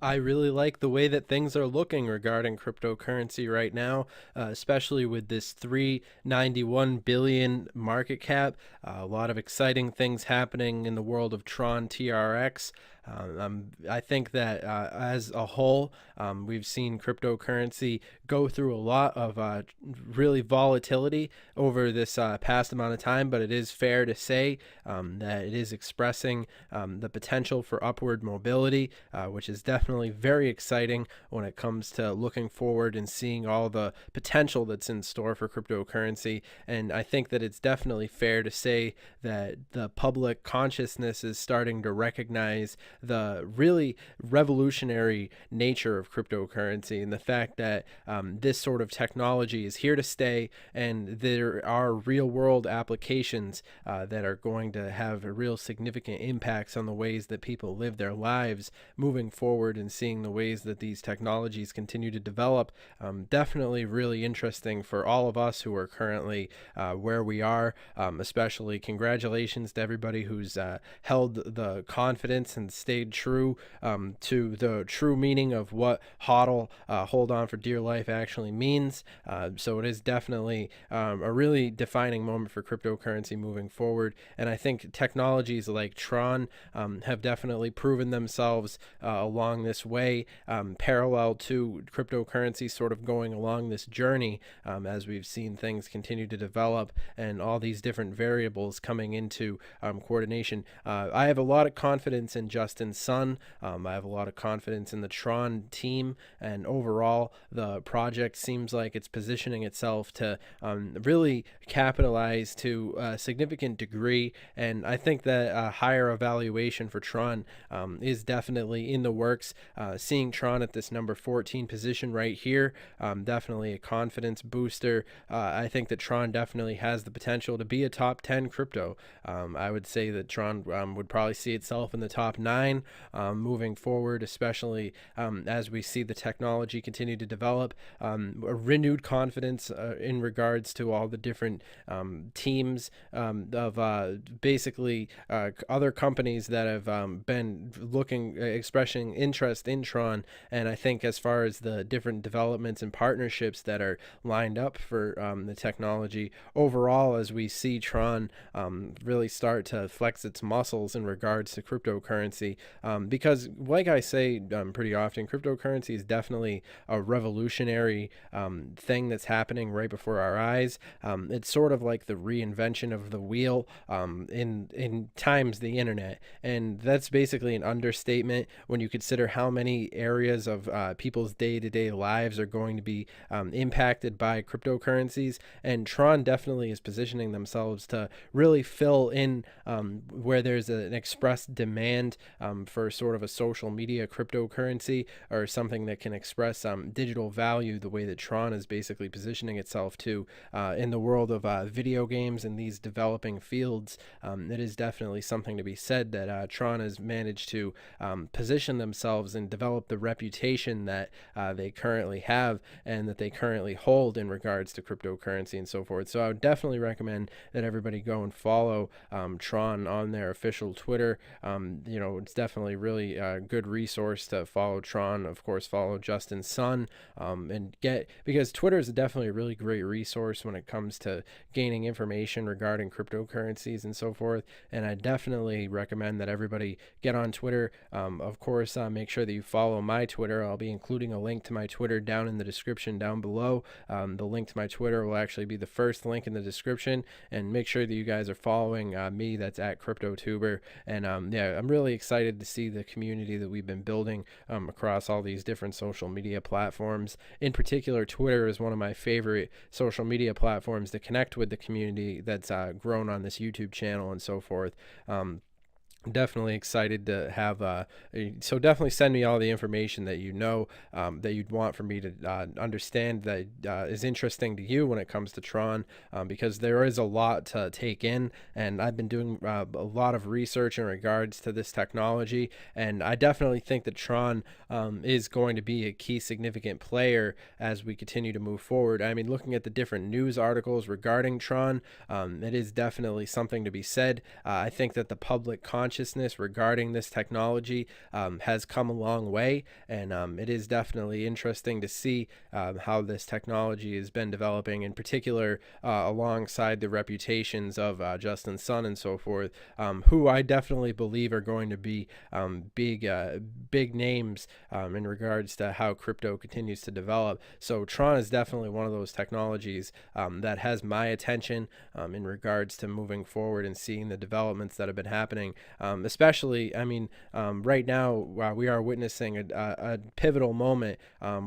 I really like the way that things are looking regarding cryptocurrency right now, especially with this 391 billion market cap. A lot of exciting things happening in the world of Tron TRX. I think that as a whole, we've seen cryptocurrency go through a lot of really volatility over this past amount of time, but it is fair to say that it is expressing the potential for upward mobility, which is definitely very exciting when it comes to looking forward and seeing all the potential that's in store for cryptocurrency. And I think that it's definitely fair to say that the public consciousness is starting to recognize the really revolutionary nature of cryptocurrency and the fact that this sort of technology is here to stay, and there are real world applications that are going to have a real significant impacts on the ways that people live their lives moving forward, and seeing the ways that these technologies continue to develop. Definitely really interesting for all of us who are currently where we are. Especially congratulations to everybody who's held the confidence and stayed true to the true meaning of what HODL, hold on for dear life, actually means. So it is definitely a really defining moment for cryptocurrency moving forward. And I think technologies like Tron have definitely proven themselves along this way, parallel to cryptocurrency sort of going along this journey, as we've seen things continue to develop and all these different variables coming into coordination. I have a lot of confidence in Justin Sun. I have a lot of confidence in the Tron team, and overall, the project seems like it's positioning itself to really capitalize to a significant degree. And I think that a higher evaluation for Tron is definitely in the works. Seeing Tron at this number 14 position right here, definitely a confidence booster. I think that Tron definitely has the potential to be a top 10 crypto. I would say that Tron would probably see itself in the top 9 moving forward, especially as we see the technology continue to develop. A renewed confidence in regards to all the different teams of basically other companies that have been expressing interest in Tron. And I think as far as the different developments and partnerships that are lined up for the technology overall, as we see Tron really start to flex its muscles in regards to cryptocurrency, because like I say pretty often, cryptocurrency is definitely a revolutionary thing that's happening right before our eyes. It's sort of like the reinvention of the wheel in times the internet, and that's basically an understatement when you consider how many areas of people's day-to-day lives are going to be impacted by cryptocurrencies. And Tron definitely is positioning themselves to really fill in where there's an expressed demand for sort of a social media cryptocurrency, or something that can express digital value the way that Tron is basically positioning itself to in the world of video games and these developing fields. It is definitely something to be said that Tron has managed to position themselves and develop the reputation that they currently have and that they currently hold in regards to cryptocurrency and so forth. So I would definitely recommend that everybody go and follow Tron on their official Twitter. It's definitely really a good resource to follow Tron. Of course, follow Justin Sun, because Twitter is definitely a really great resource when it comes to gaining information regarding cryptocurrencies and so forth. And I definitely recommend that everybody get on Twitter. Of course, make sure that you follow my Twitter. I'll be including a link to my Twitter down in the description down below. The link to my Twitter will actually be the first link in the description, and make sure that you guys are following me. That's at CryptoTuber. And I'm really excited to see the community that we've been building across all these different social media platforms. In particular, Twitter is one of my favorite social media platforms to connect with the community that's grown on this YouTube channel and so forth. Definitely excited to have so definitely send me all the information that that you'd want for me to understand that is interesting to you when it comes to Tron, because there is a lot to take in, and I've been doing a lot of research in regards to this technology, and I definitely think that Tron is going to be a key significant player as we continue to move forward. I mean, looking at the different news articles regarding Tron, it is definitely something to be said. I think that the public consciousness consciousness regarding this technology has come a long way, and it is definitely interesting to see how this technology has been developing, in particular alongside the reputations of Justin Sun and so forth, who I definitely believe are going to be big names in regards to how crypto continues to develop. So Tron is definitely one of those technologies that has my attention in regards to moving forward and seeing the developments that have been happening. Especially, I mean, right now we are witnessing a pivotal moment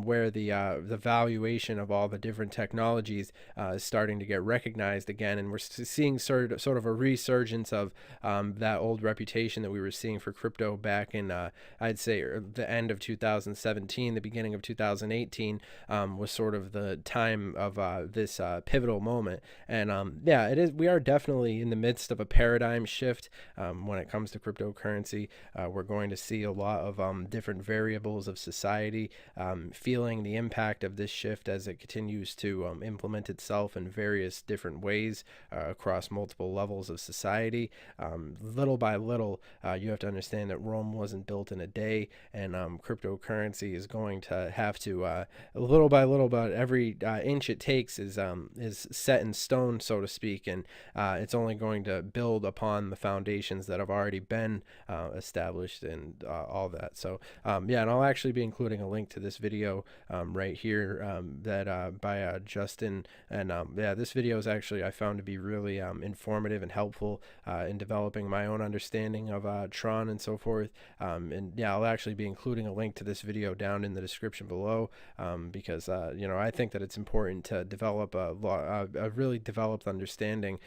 where the valuation of all the different technologies is starting to get recognized again, and we're seeing sort of a resurgence of that old reputation that we were seeing for crypto back in I'd say the end of 2017, the beginning of 2018 was sort of the time of this pivotal moment. And yeah, it is. We are definitely in the midst of a paradigm shift when it comes to cryptocurrency. We're going to see a lot of different variables of society feeling the impact of this shift as it continues to implement itself in various different ways across multiple levels of society. Little by little, you have to understand that Rome wasn't built in a day, and cryptocurrency is going to have to little by little, but every inch it takes is set in stone, so to speak, and it's only going to build upon the foundations that have already been established and all that. So yeah, and I'll actually be including a link to this video right here that by Justin, and yeah, this video is actually I found to be really informative and helpful in developing my own understanding of Tron and so forth. And yeah, I'll actually be including a link to this video down in the description below because you know, I think that it's important to develop a really developed understanding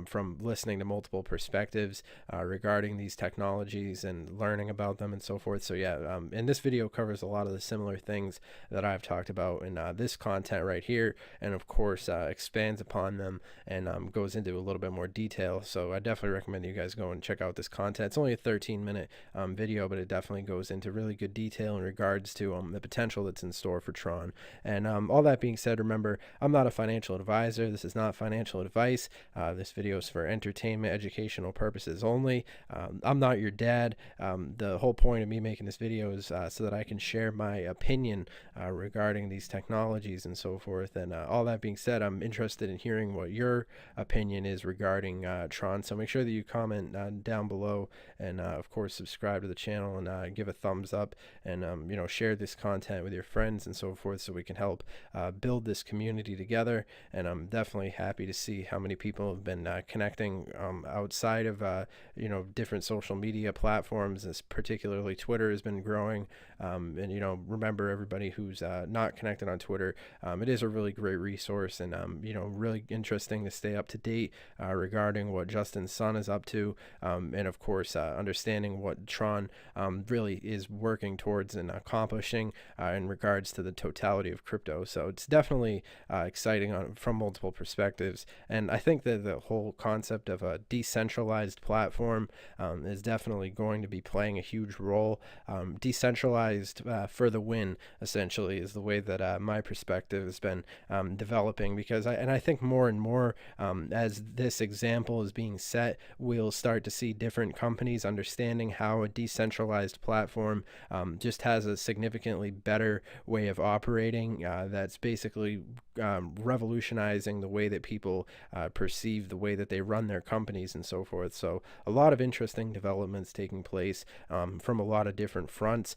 from listening to multiple perspectives regarding these technologies and learning about them and so forth. So yeah, and this video covers a lot of the similar things that I've talked about in this content right here, and of course expands upon them and goes into a little bit more detail. So I definitely recommend you guys go and check out this content. It's only a 13-minute video, but it definitely goes into really good detail in regards to the potential that's in store for Tron. And all that being said, remember, I'm not a financial advisor. This is not financial advice. This video is for entertainment, educational purposes only. I'm not your dad. The whole point of me making this video is so that I can share my opinion regarding these technologies and so forth. And all that being said, I'm interested in hearing what your opinion is regarding Tron. So make sure that you comment down below, and of course subscribe to the channel, and give a thumbs up, and you know, share this content with your friends and so forth, so we can help build this community together. And I'm definitely happy to see how many people have been connecting outside of you know, different social media platforms, as particularly Twitter has been growing. And you know, remember, everybody who's not connected on Twitter, it is a really great resource, and you know, really interesting to stay up to date regarding what Justin Sun is up to, and of course understanding what Tron really is working towards and accomplishing in regards to the totality of crypto. So it's definitely exciting from multiple perspectives, and I think that the whole concept of a decentralized platform is definitely going to be playing a huge role. Decentralized for the win, essentially, is the way that my perspective has been developing, because I think more and more as this example is being set, we'll start to see different companies understanding how a decentralized platform just has a significantly better way of operating that's basically revolutionizing the way that people perceive the way that they run their companies and so forth. So a lot of interesting developments taking place from a lot of different fronts.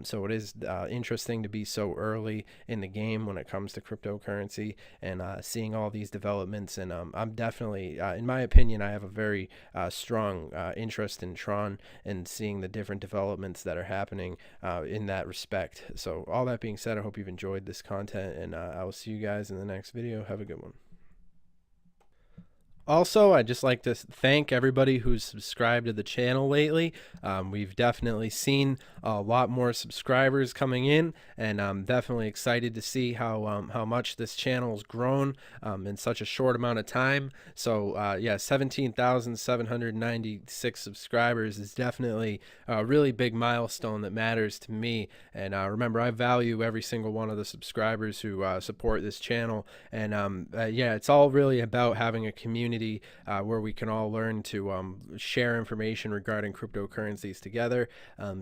So it is interesting to be so early in the game when it comes to cryptocurrency, and seeing all these developments. And I'm definitely, in my opinion, I have a very strong interest in Tron and seeing the different developments that are happening in that respect. So all that being said, I hope you've enjoyed this content, and I will see you guys in the next video. Have a good one. Also, I'd just like to thank everybody who's subscribed to the channel lately. We've definitely seen a lot more subscribers coming in, and I'm definitely excited to see how much this channel's grown in such a short amount of time. So yeah, 17,796 subscribers is definitely a really big milestone that matters to me. And remember, I value every single one of the subscribers who support this channel. And yeah, it's all really about having a community community where we can all learn to share information regarding cryptocurrencies together.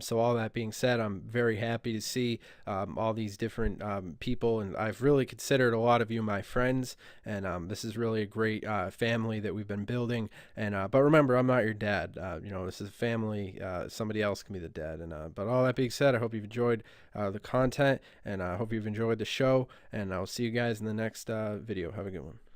So all that being said, I'm very happy to see all these different people, and I've really considered a lot of you my friends, and this is really a great family that we've been building. And but remember, I'm not your dad. This is a family. Somebody else can be the dad. And but all that being said, I hope you've enjoyed the content, and I hope you've enjoyed the show, and I'll see you guys in the next video. Have a good one.